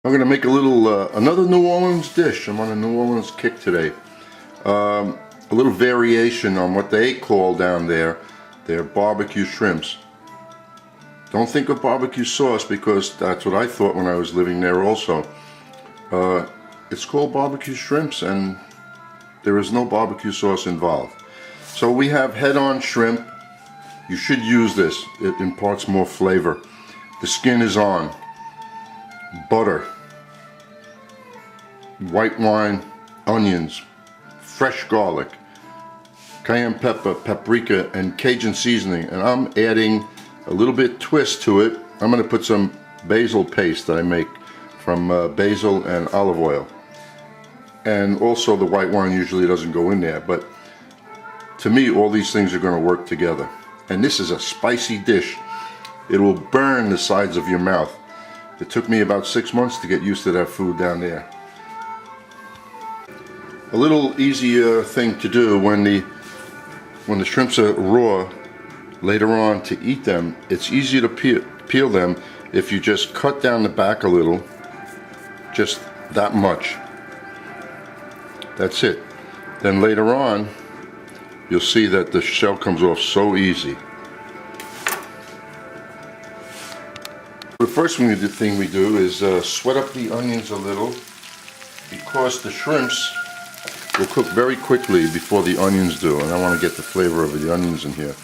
I'm going to make a little, another New Orleans dish. I'm on a New Orleans kick today. A little variation on what they call down there, their barbecue shrimps. Don't think of barbecue sauce because that's what I thought when I was living there also. It's called barbecue shrimps and there is no barbecue sauce involved. So we have head-on shrimp. You should use this. It imparts more flavor. The skin is on. Butter, white wine, onions, fresh garlic, cayenne pepper, paprika, and Cajun seasoning. And I'm adding a little bit twist to it. I'm going to put some basil paste that I make from basil and olive oil. And also the white wine usually doesn't go in there, but to me all these things are going to work together. And this is a spicy dish. It will burn the sides of your mouth. It took me about 6 months to get used to that food down there. A little easier thing to do when the shrimps are raw later on to eat them, it's easier to peel them if you just cut down the back a little, just that much. That's it. Then later on you'll see that the shell comes off so easy. The first thing we do is sweat up the onions a little because the shrimps will cook very quickly before the onions do, and I want to get the flavor of the onions in here.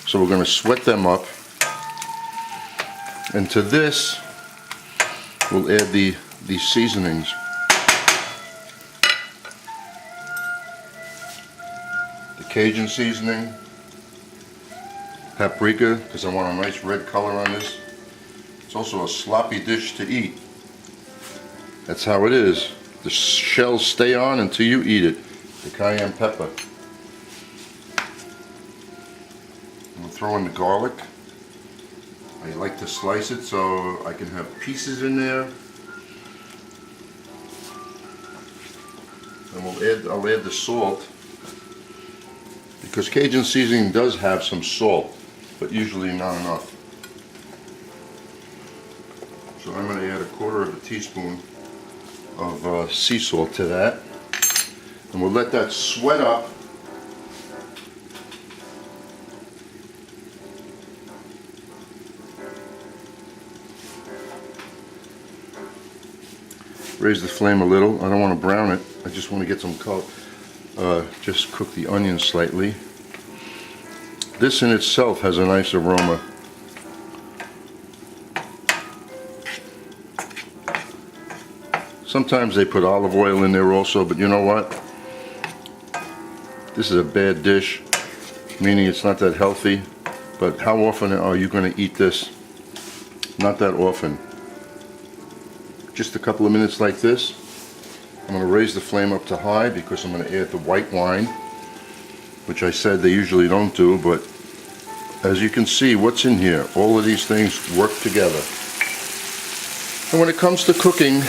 So we're going to sweat them up, and to this we'll add the seasonings. The Cajun seasoning, paprika because I want a nice red color on this. It's also a sloppy dish to eat. That's how it is. The shells stay on until you eat it. The cayenne pepper. I'm going to throw in the garlic. I like to slice it so I can have pieces in there. And I'll add the salt. Because Cajun seasoning does have some salt, but usually not enough. So I'm going to add 1/4 teaspoon of sea salt to that, and we'll let that sweat up. Raise the flame a little. I don't want to brown it. I just want to get some color. Just cook the onions slightly. This in itself has a nice aroma. Sometimes they put olive oil in there also, but you know what? This is a bad dish, meaning it's not that healthy. But how often are you going to eat this? Not that often. Just a couple of minutes like this. I'm going to raise the flame up to high because I'm going to add the white wine, which I said they usually don't do, but as you can see, what's in here, all of these things work together. And when it comes to cooking,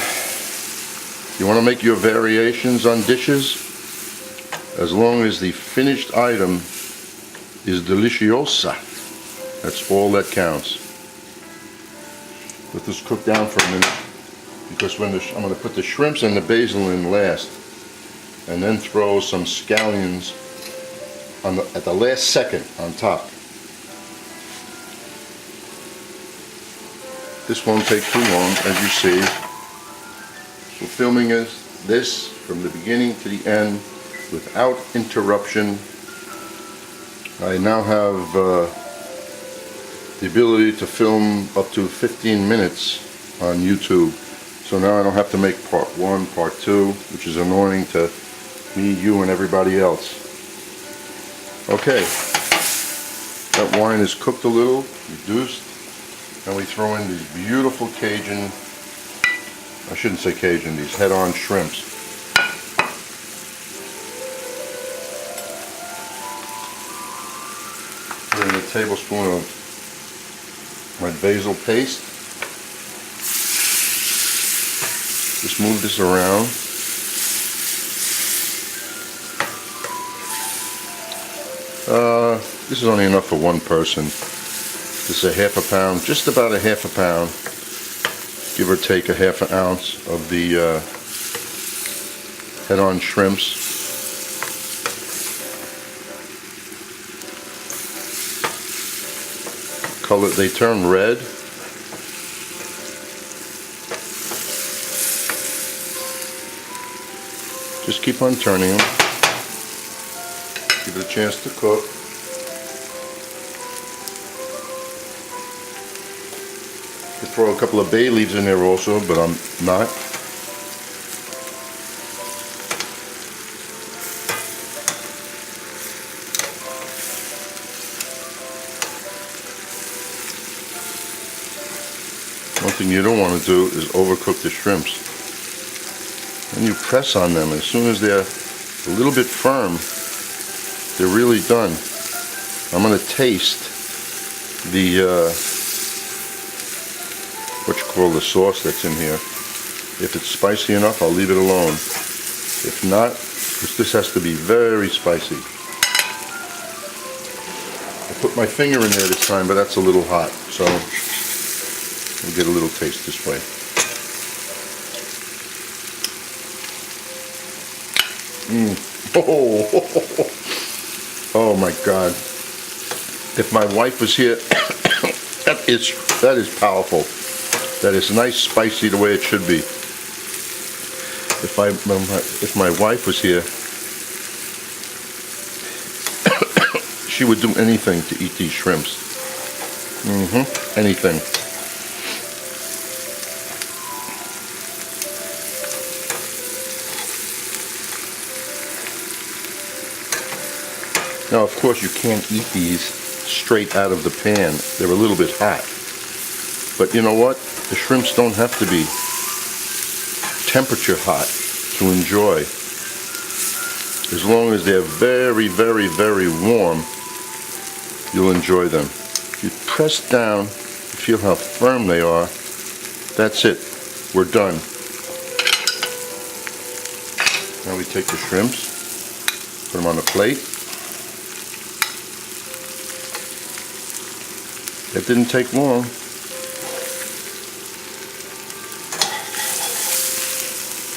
you want to make your variations on dishes as long as the finished item is deliciosa. That's all that counts. Let this cook down for a minute because I'm going to put the shrimps and the basil in last and then throw some scallions at the last second on top. This won't take too long, as you see. We're filming this from the beginning to the end without interruption. I now have the ability to film up to 15 minutes on YouTube. So now I don't have to make part 1, part 2, which is annoying to me, you, and everybody else. Okay, that wine is cooked a little, reduced. Now we throw in these beautiful Cajun, I shouldn't say Cajun, these head-on shrimps. Put in a tablespoon of my basil paste. Just move this around. This is only enough for one person. This is a half a pound, just about a half a pound. give or take a ½ ounce of the head-on shrimps. Color, they turn red. Just keep on turning them. Give it a chance to cook. Could throw a couple of bay leaves in there also, but I'm not. One thing you don't want to do is overcook the shrimps. When you press on them, as soon as they're a little bit firm, they're really done. I'm going to taste the what you call the sauce that's in here. If it's spicy enough, I'll leave it alone. If not, because this has to be very spicy. I put my finger in there this time, but that's a little hot, so we'll get a little taste this way. Oh my God. If my wife was here, that is powerful. That is nice, spicy, the way it should be. If my wife was here, she would do anything to eat these shrimps. Anything. Now, of course, you can't eat these straight out of the pan. They're a little bit hot. But you know what? The shrimps don't have to be temperature hot to enjoy. As long as they're very, very, very warm, you'll enjoy them. You press down, you feel how firm they are. That's it. We're done. Now we take the shrimps, put them on the plate. That didn't take long.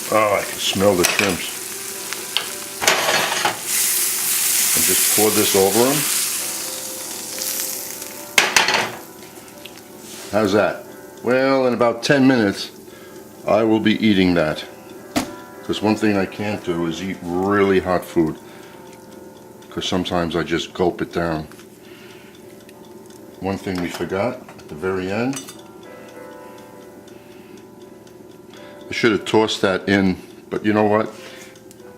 Oh, I can smell the shrimps. And just pour this over them. How's that? Well, in about 10 minutes, I will be eating that. Because one thing I can't do is eat really hot food. Because sometimes I just gulp it down. One thing we forgot at the very end. I should have tossed that in, but you know what?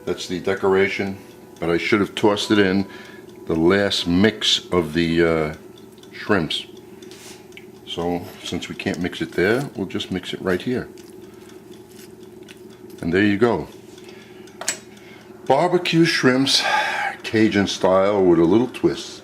That's the decoration. But I should have tossed it in the last mix of the shrimps. So since we can't mix it there, we'll just mix it right here. And there you go. Barbecue shrimps, Cajun style with a little twist.